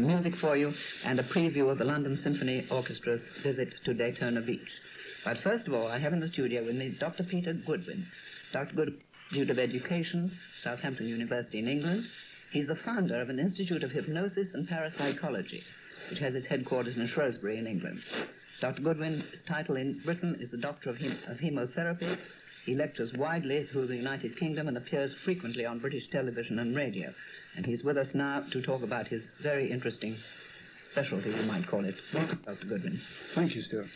music for you, and a preview of the London Symphony Orchestra's visit to Daytona Beach. But first of all, I have in the studio with me Dr. Peter Goodwin. Dr. Goodwin, Institute of Education, Southampton University in England. He's the founder of an Institute of Hypnosis and Parapsychology, which has its headquarters in Shrewsbury in England. Dr. Goodwin's title in Britain is the Doctor of Hypnotherapy. He lectures widely through the United Kingdom and appears frequently on British television and radio. And he's with us now to talk about his very interesting specialty, you might call it. Welcome, Dr. Goodwin. Thank you, Stuart.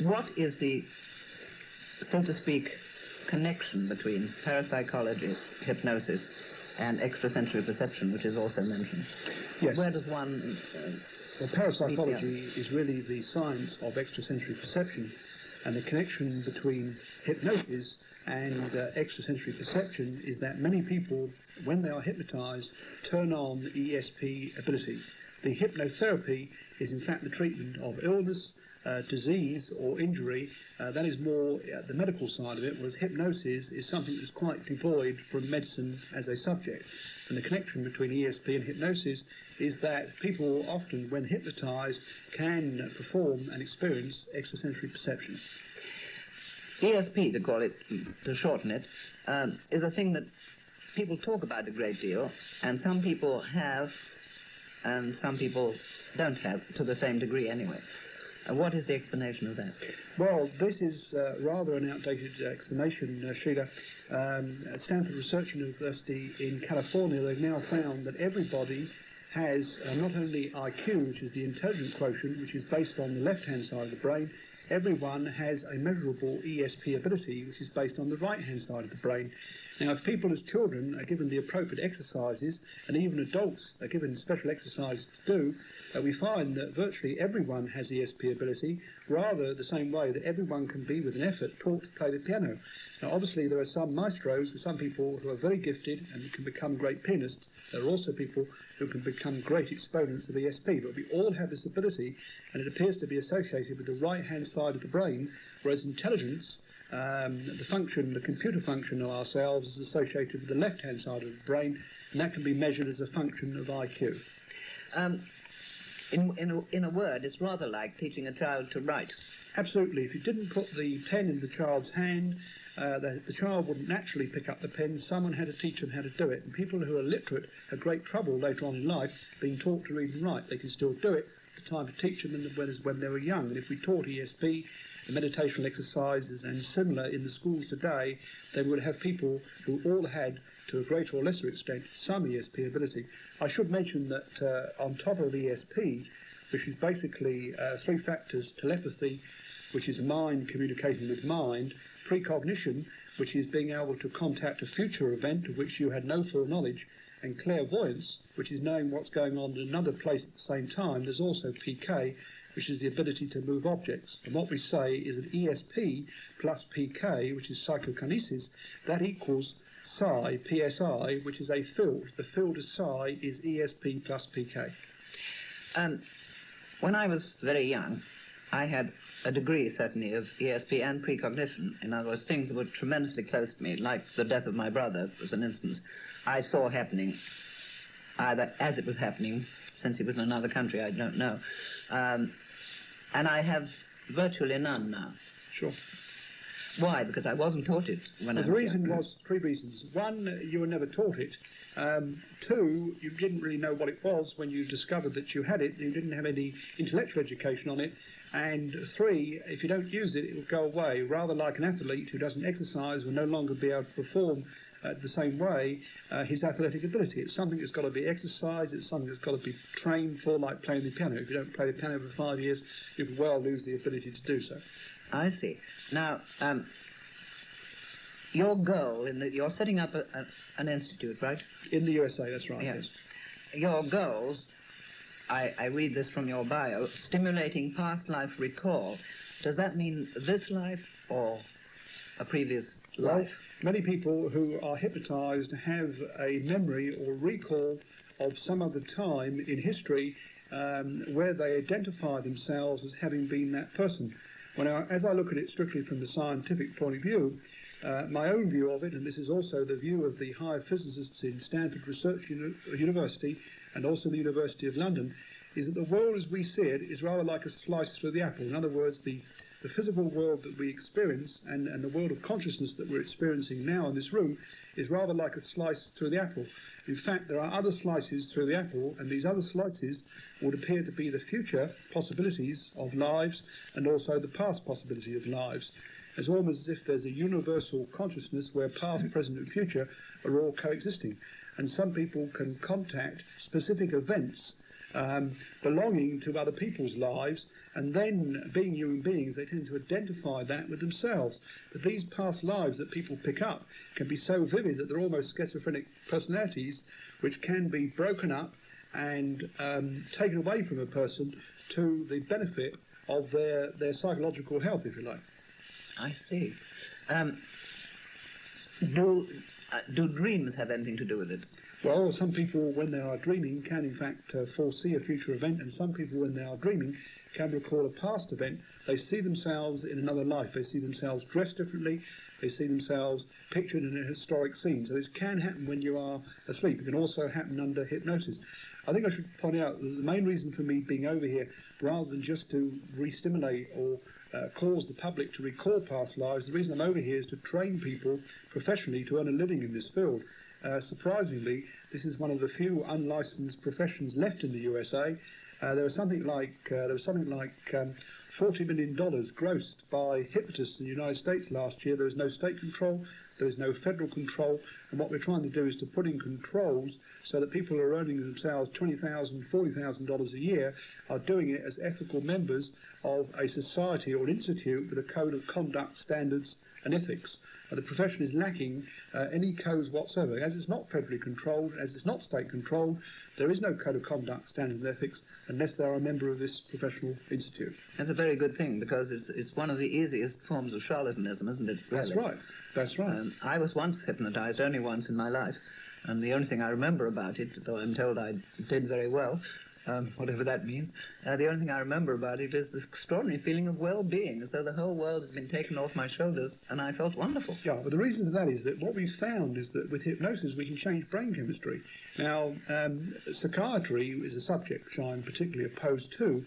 What is the, so to speak, connection between parapsychology, hypnosis, and extrasensory perception, which is also mentioned? Yes. Where does one... Well, parapsychology is really the science of extrasensory perception, and the connection between hypnosis and extrasensory perception is that many people, when they are hypnotized, turn on the ESP ability. The hypnotherapy is in fact the treatment of illness, disease or injury. That is more the medical side of it, whereas hypnosis is something that's quite devoid from medicine as a subject. And the connection between ESP and hypnosis is that people often, when hypnotized, can perform and experience extrasensory perception. ESP, to call it, to shorten it, is a thing that people talk about a great deal, and some people have, and some people don't have, to the same degree anyway. What is the explanation of that? Well, this is rather an outdated explanation, Sheila. At Stanford Research University in California, they've now found that everybody has not only IQ, which is the intelligence quotient, which is based on the left-hand side of the brain, everyone has a measurable ESP ability, which is based on the right-hand side of the brain. Now, if people as children are given the appropriate exercises, and even adults are given special exercises to do, we find that virtually everyone has ESP ability, rather the same way that everyone can be, with an effort, taught to play the piano. Now, obviously, there are some maestros, some people who are very gifted and can become great pianists. There are also people who can become great exponents of ESP, but we all have this ability, and it appears to be associated with the right-hand side of the brain, whereas intelligence, the function, the computer function of ourselves, is associated with the left-hand side of the brain, and that can be measured as a function of IQ. In a word, it's rather like teaching a child to write. Absolutely. If you didn't put the pen in the child's hand, the child wouldn't naturally pick up the pen. Someone had to teach them how to do it. And people who are literate have great trouble later on in life being taught to read and write. They can still do it. The time to teach them when they were young. And if we taught ESP, the meditational exercises and similar in the schools today, they would have people who all had, to a greater or lesser extent, some ESP ability. I should mention that on top of ESP, which is basically three factors: telepathy, which is mind communicating with mind; precognition, which is being able to contact a future event of which you had no foreknowledge; and clairvoyance, which is knowing what's going on in another place at the same time. There's also PK, which is the ability to move objects. And what we say is that ESP plus PK, which is psychokinesis, that equals psi, PSI, which is a field. The field of psi is ESP plus PK. When I was very young, I had a degree, certainly, of ESP and precognition. In other words, things that were tremendously close to me, like the death of my brother, was an instance, I saw happening, either as it was happening, since he was in another country, I don't know. And I have virtually none now. Sure. Why? Because I wasn't taught it when I was young. The reason was three reasons. One, you were never taught it. Two, you didn't really know what it was when you discovered that you had it. You didn't have any intellectual education on it. And three, if you don't use it, it will go away. Rather like an athlete who doesn't exercise will no longer be able to perform the same way his athletic ability. It's something that's got to be exercised. It's something that's got to be trained for, like playing the piano. If you don't play the piano for 5 years, you could well lose the ability to do so. I see. Now, your goal, you're setting up an institute, right? In the USA, that's right, yes. Yes. Your goals, I read this from your bio, stimulating past life recall. Does that mean this life or a previous life? Many people who are hypnotized have a memory or recall of some other time in history where they identify themselves as having been that person. Well, now, as I look at it strictly from the scientific point of view, My own view of it, and this is also the view of the higher physicists in Stanford Research University and also the University of London, is that the world as we see it is rather like a slice through the apple. In other words, the physical world that we experience and the world of consciousness that we're experiencing now in this room is rather like a slice through the apple. In fact, there are other slices through the apple, and these other slices would appear to be the future possibilities of lives and also the past possibility of lives. It's almost as if there's a universal consciousness where past, present and future are all coexisting. And some people can contact specific events belonging to other people's lives, and then, being human beings, they tend to identify that with themselves. But these past lives that people pick up can be so vivid that they're almost schizophrenic personalities, which can be broken up and taken away from a person to the benefit of their psychological health, if you like. I see. Do dreams have anything to do with it? Well, some people, when they are dreaming, can in fact foresee a future event, and some people, when they are dreaming, can recall a past event. They see themselves in another life. They see themselves dressed differently. They see themselves pictured in a historic scene. So this can happen when you are asleep. It can also happen under hypnosis. I think I should point out that the main reason for me being over here, rather than just to re-stimulate or cause the public to recall past lives, the reason I'm over here is to train people professionally to earn a living in this field. Surprisingly, this is one of the few unlicensed professions left in the USA. There was something like $40 million grossed by hypnotists in the United States last year. There was no state control, there was no federal control, and what we're trying to do is to put in controls so that people who are earning themselves $20,000, $40,000 a year are doing it as ethical members of a society or an institute with a code of conduct, standards and ethics. The profession is lacking any codes whatsoever. As it's not federally controlled, as it's not state controlled, there is no code of conduct, standards and ethics unless they are a member of this professional institute. That's a very good thing, because it's one of the easiest forms of charlatanism, isn't it? Really? That's right. That's right. I was once hypnotized, only once in my life, and the only thing I remember about it, though I'm told I did very well, whatever that means, the only thing I remember about it is this extraordinary feeling of well-being, as though the whole world had been taken off my shoulders, and I felt wonderful. Yeah, but the reason for that is that what we've found is that with hypnosis we can change brain chemistry. Now, psychiatry is a subject which I'm particularly opposed to.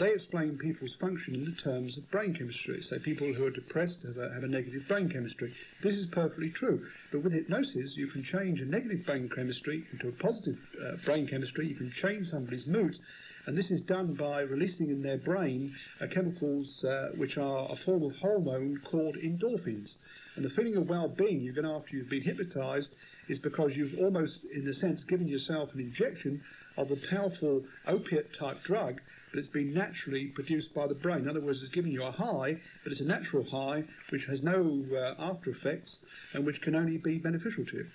They explain people's function in the terms of brain chemistry. So people who are depressed have a negative brain chemistry. This is perfectly true. But with hypnosis, you can change a negative brain chemistry into a positive brain chemistry. You can change somebody's moods. And this is done by releasing in their brain chemicals which are a form of hormone called endorphins. And the feeling of well-being you get after you've been hypnotized is because you've almost, in a sense, given yourself an injection of a powerful opiate-type drug, but it's been naturally produced by the brain. In other words, it's giving you a high, but it's a natural high which has no after effects and which can only be beneficial to you.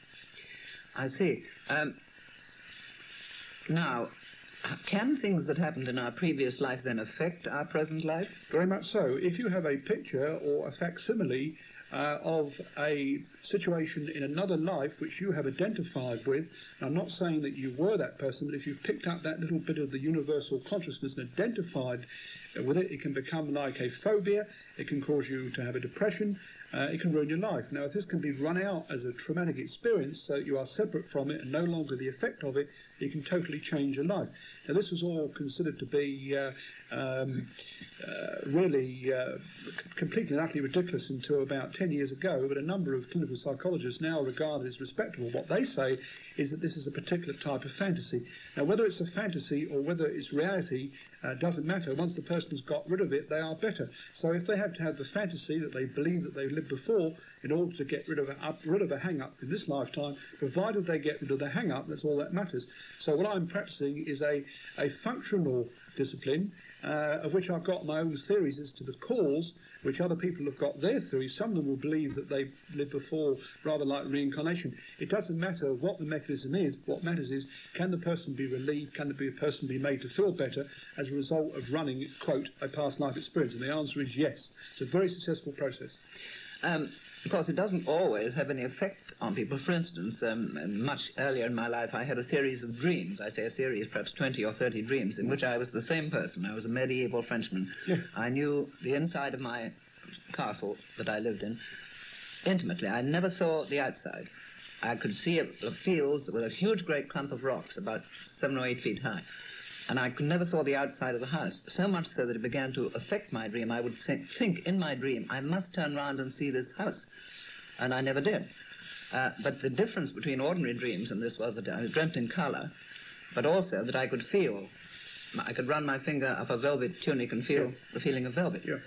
I see. Now, can things that happened in our previous life then affect our present life? Very much so. If you have a picture or a facsimile of a situation in another life which you have identified with, and I'm not saying that you were that person, but if you've picked up that little bit of the universal consciousness and identified with it, it can become like a phobia, it can cause you to have a depression, it can ruin your life. Now, if this can be run out as a traumatic experience so that you are separate from it and no longer the effect of it, it can totally change your life. Now, this was all considered to be really completely and utterly ridiculous until about 10 years ago, but a number of clinical psychologists now regard it as respectable. What they say is that this is a particular type of fantasy. Now, whether it's a fantasy or whether it's reality doesn't matter. Once the person's got rid of it, they are better. So if they have to have the fantasy that they believe that they've lived before in order to get rid of a hang-up in this lifetime, provided they get rid of the hang-up, that's all that matters. So what I'm practicing is a functional discipline, of which I've got my own theories as to the cause, which other people have got their theories. Some of them will believe that they lived before, rather like reincarnation. It doesn't matter what the mechanism is. What matters is, can the person be relieved, can the person be made to feel better as a result of running, quote, a past life experience? And the answer is yes. It's a very successful process. Of course, it doesn't always have any effect on people. For instance, much earlier in my life, I had a series of dreams. I say a series, perhaps 20 or 30 dreams, in which I was the same person. I was a medieval Frenchman. Yeah. I knew the inside of my castle that I lived in, intimately. I never saw the outside. I could see fields with a huge great clump of rocks about 7 or 8 feet high. And I never saw the outside of the house, so much so that it began to affect my dream. I would think in my dream, I must turn round and see this house. And I never did. But the difference between ordinary dreams and this was that I dreamt in color, but also that I could feel. I could run my finger up a velvet tunic and feel the feeling of velvet. Yeah.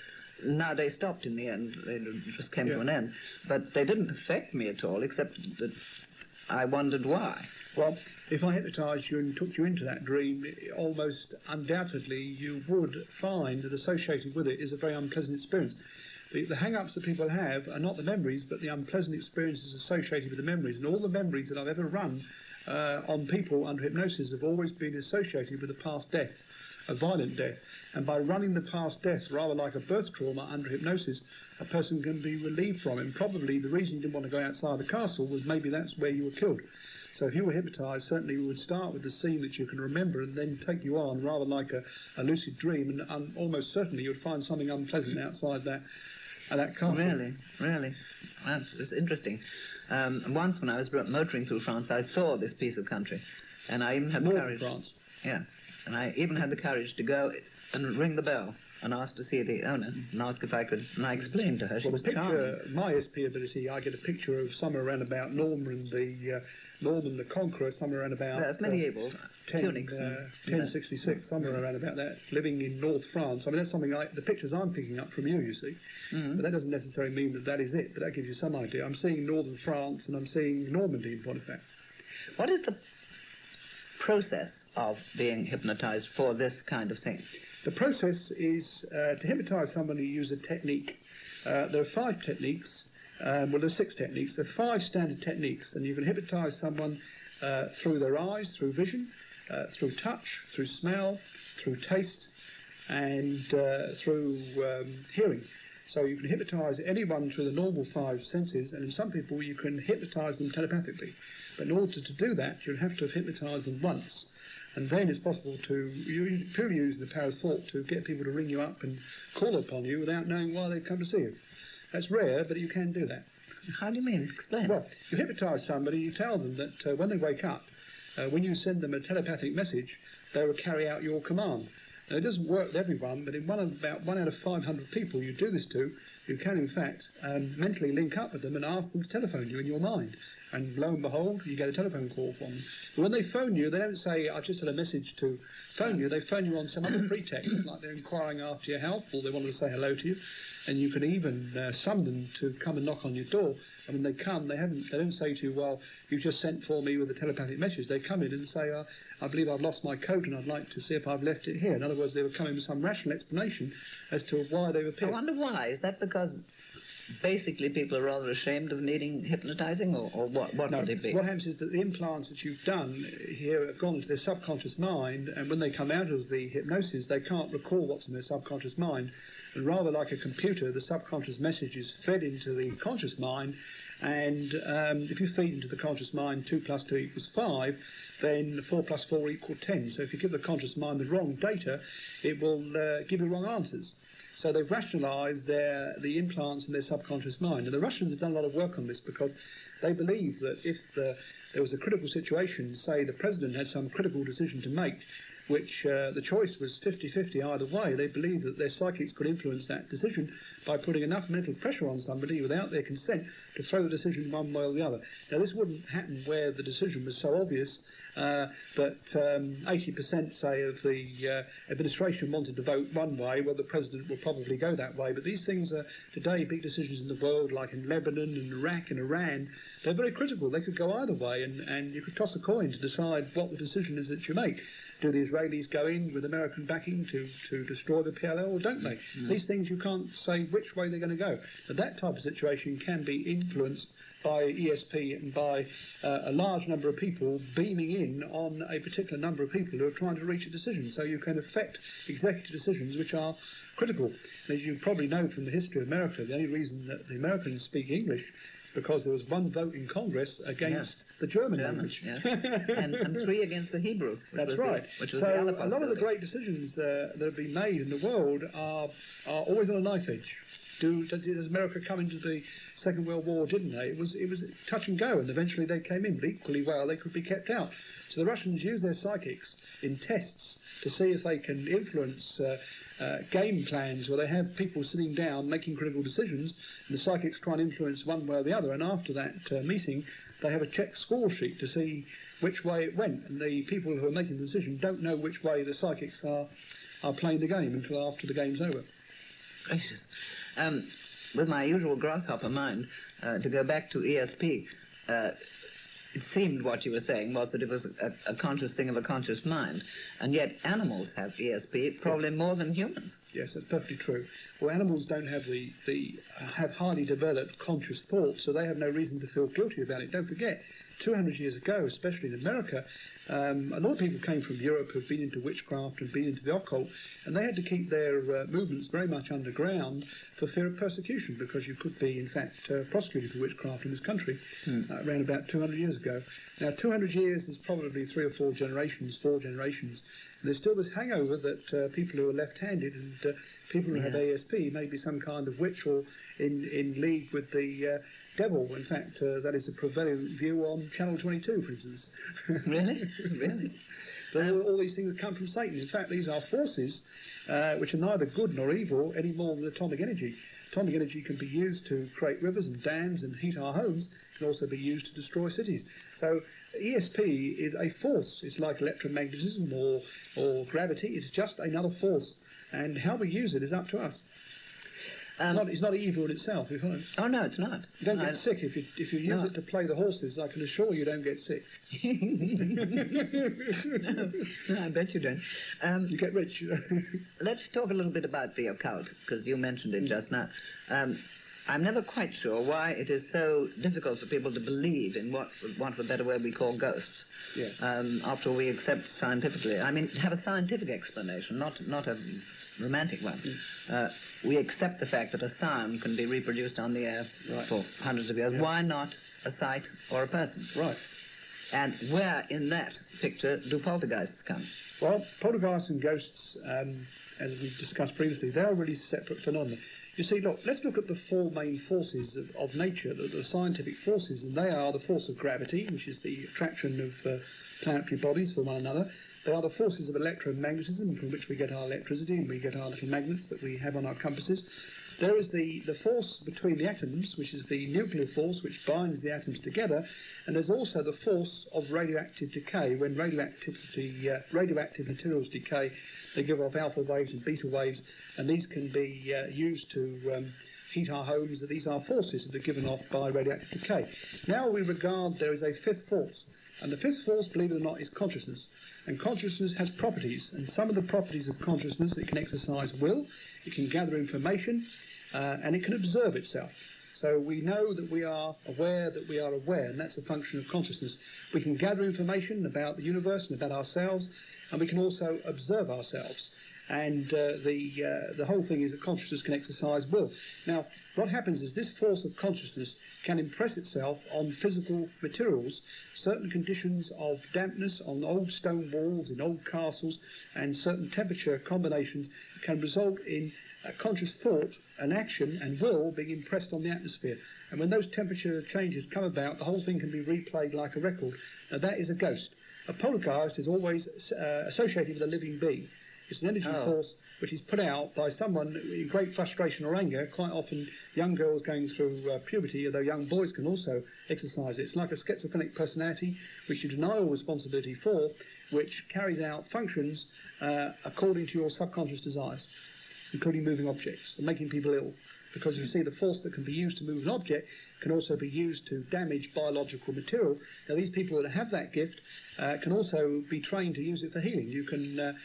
Now they stopped in the end. They just came to an end. But they didn't affect me at all, except that I wondered why. Well, if I hypnotised you and took you into that dream, almost undoubtedly you would find that associated with it is a very unpleasant experience. The hang-ups that people have are not the memories, but the unpleasant experiences associated with the memories. And all the memories that I've ever run on people under hypnosis have always been associated with a past death, a violent death. And by running the past death, rather like a birth trauma under hypnosis, a person can be relieved from it. And probably the reason you didn't want to go outside the castle was maybe that's where you were killed. So if you were hypnotised, certainly we would start with the scene that you can remember and then take you on, rather like a lucid dream, and almost certainly you'd find something unpleasant outside that castle. Really. That's interesting. Once when I was motoring through France, I saw this piece of country, and I even had the courage. France. Yeah, and I even had the courage to go and ring the bell and ask to see the owner and ask if I could. And I explained to her. She was charming. My SP ability, I get a picture of somewhere around about Norman the Conqueror, somewhere around about medieval tunics. 1066, somewhere around about that, living in North France. I mean, that's something the pictures I'm picking up from you see. Mm-hmm. But that doesn't necessarily mean that is it, but that gives you some idea. I'm seeing northern France and I'm seeing Normandy in point of fact. What is the process of being hypnotised for this kind of thing? The process is to hypnotise someone, you use a technique. There are 5 techniques. There's 6 techniques. There are 5 standard techniques, and you can hypnotise someone through their eyes, through vision, through touch, through smell, through taste, and through hearing. So you can hypnotise anyone through the normal 5 senses, and in some people you can hypnotise them telepathically. But in order to do that, you'll have to have hypnotised them once. And then it's possible to purely use the power of thought to get people to ring you up and call upon you without knowing why they've come to see you. That's rare, but you can do that. How do you mean? Explain. Well, you hypnotise somebody, you tell them that when they wake up, when you send them a telepathic message, they will carry out your command. Now, it doesn't work with everyone, but in about 1 out of 500 people you do this to, you can in fact mentally link up with them and ask them to telephone you in your mind. And lo and behold, you get a telephone call from them. But when they phone you, they don't say, I just had a message to phone you. They phone you on some other pretext, like they're inquiring after your health, or they wanted to say hello to you. And you can even summon them to come and knock on your door. And when they come, they don't say to you, well, you just sent for me with a telepathic message. They come in and say, I believe I've lost my coat and I'd like to see if I've left it here. In other words, they would come in with some rational explanation as to why they've appeared. I wonder why. Is that because basically people are rather ashamed of needing hypnotising, or what would it be? What happens is that the implants that you've done here have gone into their subconscious mind, and when they come out of the hypnosis, they can't recall what's in their subconscious mind. And rather like a computer, the subconscious message is fed into the conscious mind, and if you feed into the conscious mind 2 + 2 = 5, then 4 + 4 = 10. So if you give the conscious mind the wrong data, it will give you wrong answers. So they've rationalised the implants in their subconscious mind. And the Russians have done a lot of work on this because they believe that if there was a critical situation, say the president had some critical decision to make, which the choice was 50-50 either way, they believe that their psychics could influence that decision by putting enough mental pressure on somebody without their consent to throw the decision one way or the other. Now, this wouldn't happen where the decision was so obvious, but 80%, say, of the administration wanted to vote one way. Well, the president will probably go that way. But these things are, today, big decisions in the world, like in Lebanon and Iraq and Iran, they're very critical. They could go either way, and you could toss a coin to decide what the decision is that you make. Do the Israelis go in with American backing to destroy the PLO, or don't they? Mm. These things you can't say which way they're going to go. But that type of situation can be influenced by ESP and by a large number of people beaming in on a particular number of people who are trying to reach a decision. So you can affect executive decisions which are critical. As you probably know from the history of America, the only reason that the Americans speak English because there was one vote in Congress against the German language. Yes. and 3 against the Hebrew. That's right. So a lot of the great decisions that have been made in the world are always on a knife edge. Does America come into the Second World War? Didn't they? It was touch and go, and eventually they came in. But equally well, they could be kept out. So the Russians use their psychics in tests to see if they can influence game plans where they have people sitting down making critical decisions, and the psychics try and influence one way or the other. And after that meeting, they have a check score sheet to see which way it went. And the people who are making the decision don't know which way the psychics are playing the game until after the game's over. Gracious. With my usual grasshopper mind, to go back to ESP, it seemed what you were saying was that it was a conscious thing of a conscious mind, and yet animals have ESP probably more than humans. Yes, that's perfectly true. Well, animals don't have have highly developed conscious thoughts, so they have no reason to feel guilty about it. Don't forget, 200 years ago, especially in America, a lot of people came from Europe who've been into witchcraft and been into the occult, and they had to keep their movements very much underground for fear of persecution, because you could be, in fact, prosecuted for witchcraft in this country around about 200 years ago. Now, 200 years is probably 3 or 4 generations, and there's still this hangover that people who are left-handed and people who have ASP may be some kind of witch or in league with the devil. In fact, that is a prevailing view on Channel 22, for instance. Really? Really? But all these things come from Satan. In fact, these are forces which are neither good nor evil any more than atomic energy. Atomic energy can be used to create rivers and dams and heat our homes. It can also be used to destroy cities. So ESP is a force. It's like electromagnetism or gravity. It's just another force. And how we use it is up to us. It's not evil in itself. Oh, no, it's not. You don't get sick if you use it to play the horses. I can assure you don't get sick. No, I bet you don't. You get rich. Let's talk a little bit about the occult, because you mentioned it just now. I'm never quite sure why it is so difficult for people to believe in what, for want of a better word, we call ghosts. Yeah. After all, we accept scientifically. I mean, have a scientific explanation, not a romantic one. We accept the fact that a sound can be reproduced on the air for hundreds of years. Yeah. Why not a sight or a person? Right. And where in that picture do poltergeists come? Well, poltergeists and ghosts, as we've discussed previously, they are really separate phenomena. You see, look, let's look at the 4 main forces of nature, the scientific forces, and they are the force of gravity, which is the attraction of planetary bodies for one another. They are the forces of electromagnetism, from which we get our electricity and we get our little magnets that we have on our compasses. There is the force between the atoms, which is the nuclear force which binds the atoms together, and there's also the force of radioactive decay. When radioactive materials decay, they give off alpha waves and beta waves, and these can be used to heat our homes. These are forces that are given off by radioactive decay. Now we regard there is a 5th force, and the 5th force, believe it or not, is consciousness. And consciousness has properties, and some of the properties of consciousness, it can exercise will, it can gather information, and it can observe itself. So we know that we are aware, and that's a function of consciousness. We can gather information about the universe and about ourselves, and we can also observe ourselves. And the whole thing is that consciousness can exercise will. Now, what happens is this force of consciousness can impress itself on physical materials. Certain conditions of dampness on old stone walls in old castles and certain temperature combinations can result in a conscious thought, an action and will being impressed on the atmosphere. And when those temperature changes come about, the whole thing can be replayed like a record. Now that is a ghost. A poltergeist is always associated with a living being. It's an energy force which is put out by someone in great frustration or anger. Quite often young girls going through puberty, although young boys can also exercise it. It's like a schizophrenic personality which you deny all responsibility for, which carries out functions according to your subconscious desires, including moving objects and making people ill. Because you see, the force that can be used to move an object can also be used to damage biological material. Now, these people that have that gift can also be trained to use it for healing. You can,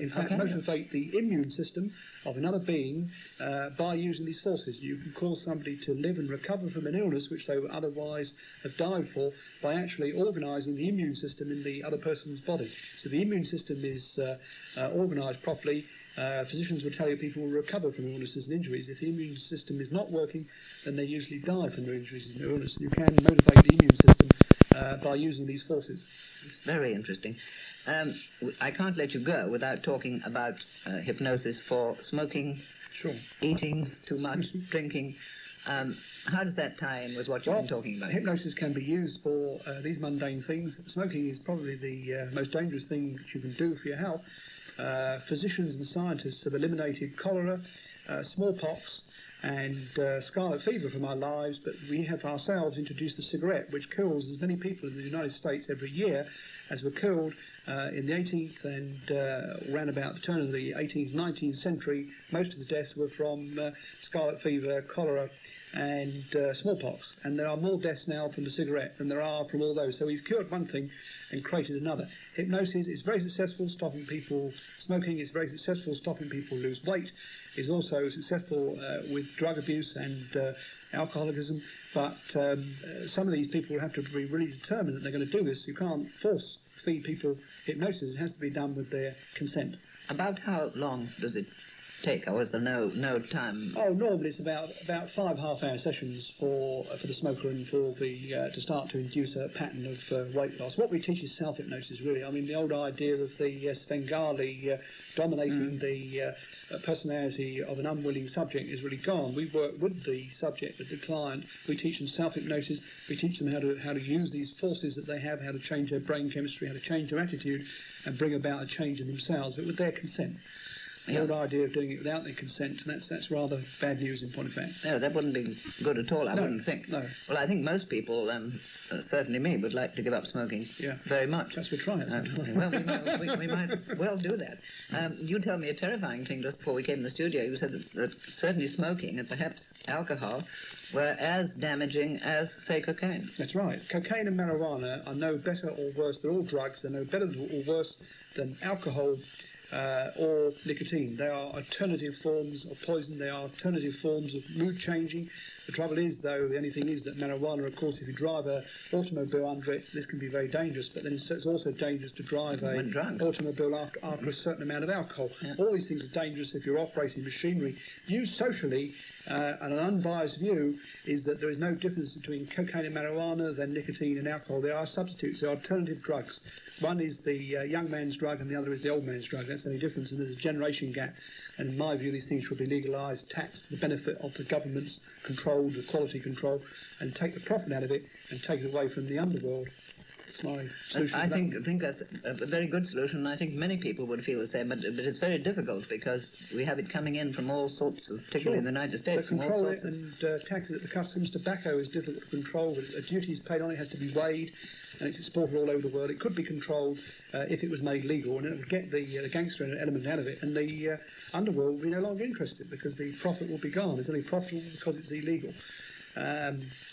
in fact, motivate the immune system of another being by using these forces. You can cause somebody to live and recover from an illness which they would otherwise have died for by actually organising the immune system in the other person's body. So the immune system is organised properly. Physicians will tell you people will recover from illnesses and injuries. If the immune system is not working, then they usually die from their injuries and their illness. And you can motivate the immune system by using these forces. It's very interesting. I can't let you go without talking about hypnosis for smoking Sure. eating too much, drinking. How does that tie in with what you've been talking about? Hypnosis can be used for these mundane things. Smoking is probably the most dangerous thing that you can do for your health. Physicians and scientists have eliminated cholera, smallpox, and scarlet fever from our lives, but we have ourselves introduced the cigarette, which kills as many people in the United States every year as were killed in the 18th and around about the turn of the 18th, 19th century. Most of the deaths were from scarlet fever, cholera, and smallpox, and there are more deaths now from the cigarette than there are from all those. So we've cured one thing and created another. Hypnosis is very successful stopping people smoking, it's very successful stopping people lose weight, is also successful with drug abuse and alcoholism, but some of these people have to be really determined that they're going to do this. You can't force feed people hypnosis, it has to be done with their consent. About how long does it take, or is there no time? Oh, normally it's about 5 half-hour sessions for the smoker and for the to start to induce a pattern of weight loss. What we teach is self-hypnosis, really. I mean, the old idea of the Svengali dominating the personality of an unwilling subject is really gone. We work with the subject, with the client. We teach them self-hypnosis. We teach them how to use these forces that they have, how to change their brain chemistry, how to change their attitude, and bring about a change in themselves, but with their consent. The old idea of doing it without their consent, and that's rather bad news in point of fact. No, that wouldn't be good at all, I wouldn't think. No. Well, I think most people, certainly me, would like to give up smoking very much. Perhaps we'll try it. Well, we might well do that. You told me a terrifying thing just before we came in the studio. You said that certainly smoking and perhaps alcohol were as damaging as, say, cocaine. That's right. Cocaine and marijuana are no better or worse. They're all drugs. They're no better or worse than alcohol or nicotine. They are alternative forms of poison. They are alternative forms of mood changing. The trouble is, though, the only thing is that marijuana, of course, if you drive an automobile under it, this can be very dangerous, but then it's also dangerous to drive an automobile after a certain amount of alcohol. Yeah. All these things are dangerous if you're operating machinery. Viewed socially, and an unbiased view is that there is no difference between cocaine and marijuana than nicotine and alcohol. They are substitutes. They are alternative drugs. One is the young man's drug and the other is the old man's drug. That's the only difference, and there's a generation gap. And in my view, these things should be legalised, taxed for the benefit of the government's control, the quality control, and take the profit out of it and take it away from the underworld. That's my solution. I think that's a very good solution, and I think many people would feel the same, but it's very difficult because we have it coming in from all sorts of, particularly in the United States. But control it and tax it at the customs. Tobacco is difficult to control. A duty is paid on it, has to be weighed, and it's exported all over the world. It could be controlled if it was made legal, and it would get the gangster element out of it, and the underworld will be no longer interested because the profit will be gone. It's only profitable because it's illegal.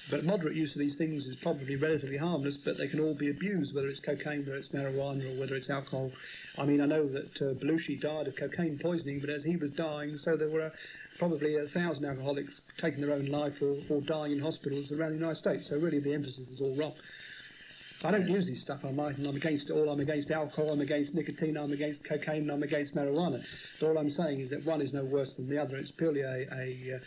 But moderate use of these things is probably relatively harmless, but they can all be abused, whether it's cocaine, whether it's marijuana, or whether it's alcohol. I mean, I know that Belushi died of cocaine poisoning, but as he was dying, so there were probably 1,000 alcoholics taking their own life or dying in hospitals around the United States. So really the emphasis is all wrong. I don't use this stuff. I'm against it all. I'm against alcohol, I'm against nicotine, I'm against cocaine, and I'm against marijuana. But all I'm saying is that one is no worse than the other. It's purely a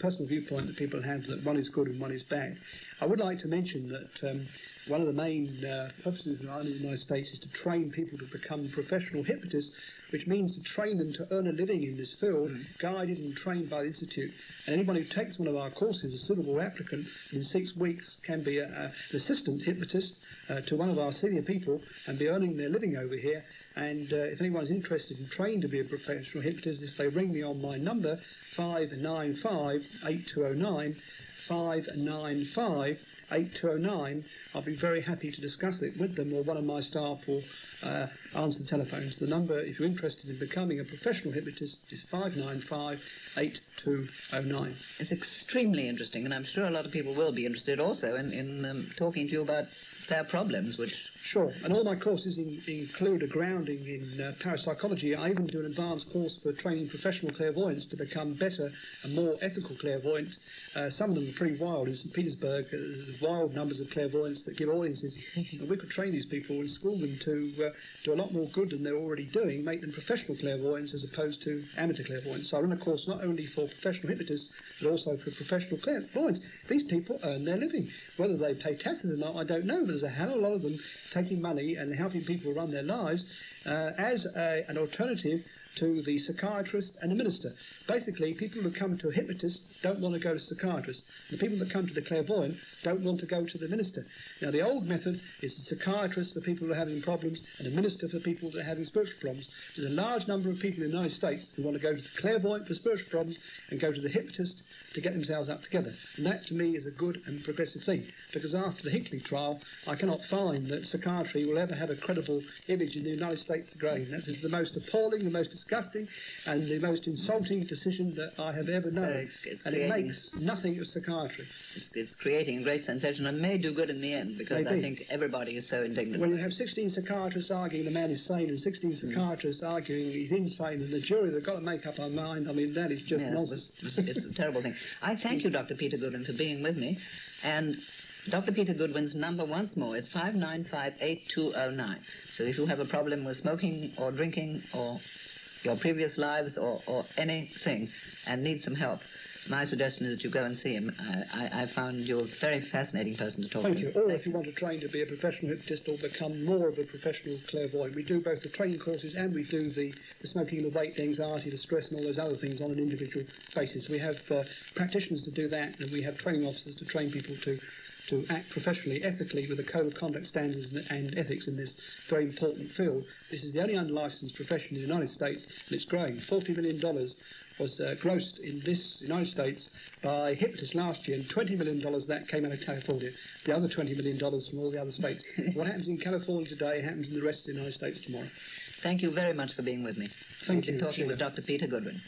personal viewpoint that people have, that one is good and one is bad. I would like to mention that one of the main purposes of the United States is to train people to become professional hypnotists, which means to train them to earn a living in this field, guided and trained by the Institute. And anyone who takes one of our courses, a suitable applicant, in 6 weeks can be an assistant hypnotist to one of our senior people and be earning their living over here. And if anyone's interested in training to be a professional hypnotist, if they ring me on my number, 595-8209, 595-8209, I'll be very happy to discuss it with them, or one of my staff will answer the telephones. The number, if you're interested in becoming a professional hypnotist, is 595-8209. It's extremely interesting, and I'm sure a lot of people will be interested also in talking to you about their problems, which... Sure, and all my courses include a grounding in parapsychology. I even do an advanced course for training professional clairvoyants to become better and more ethical clairvoyants. Some of them are pretty wild. In St. Petersburg, there's wild numbers of clairvoyants that give audiences. And we could train these people and school them to do a lot more good than they're already doing, make them professional clairvoyants as opposed to amateur clairvoyants. So I run a course not only for professional hypnotists, but also for professional clairvoyants. These people earn their living. Whether they pay taxes or not, I don't know, but there's a hell of a lot of them taking money and helping people run their lives as an alternative to the psychiatrist and the minister. Basically, people who come to a hypnotist don't want to go to a psychiatrist. The people that come to the clairvoyant don't want to go to the minister. Now, the old method is the psychiatrist for people who are having problems and the minister for people that are having spiritual problems. There's a large number of people in the United States who want to go to the clairvoyant for spiritual problems and go to the hypnotist to get themselves up together. And that, to me, is a good and progressive thing, because after the Hickley trial, I cannot find that psychiatry will ever have a credible image in the United States of grain. That is the most appalling, the most disgusting, and the most insulting decision that I have ever known. And it makes nothing of psychiatry. It's creating a great sensation and may do good in the end, because I think everybody is so indignant. When you have 16 psychiatrists arguing the man is sane and 16 psychiatrists arguing he's insane, and the jury, they've got to make up our mind, I mean, that is just nonsense. It's a terrible thing. I thank you, Dr. Peter Goodwin, for being with me. And Dr. Peter Goodwin's number, once more, is 595-8209. So if you have a problem with smoking or drinking or your previous lives or anything and need some help, my suggestion is that you go and see him. I found you a very fascinating person to talk to. Thank you. Or if you want to train to be a professional hypnotist or become more of a professional clairvoyant, we do both the training courses and we do the smoking, the weight, the anxiety, the stress and all those other things on an individual basis. We have practitioners to do that, and we have training officers to train people to act professionally, ethically, with a code of conduct standards and ethics in this very important field. This is the only unlicensed profession in the United States, and it's growing. $40 million was grossed in this United States by hypnotists last year, and $20 million of that came out of California. The other $20 million from all the other states. What happens in California today happens in the rest of the United States tomorrow. Thank you very much for being with me. Thank you. We've been talking with Dr. Peter Goodwin.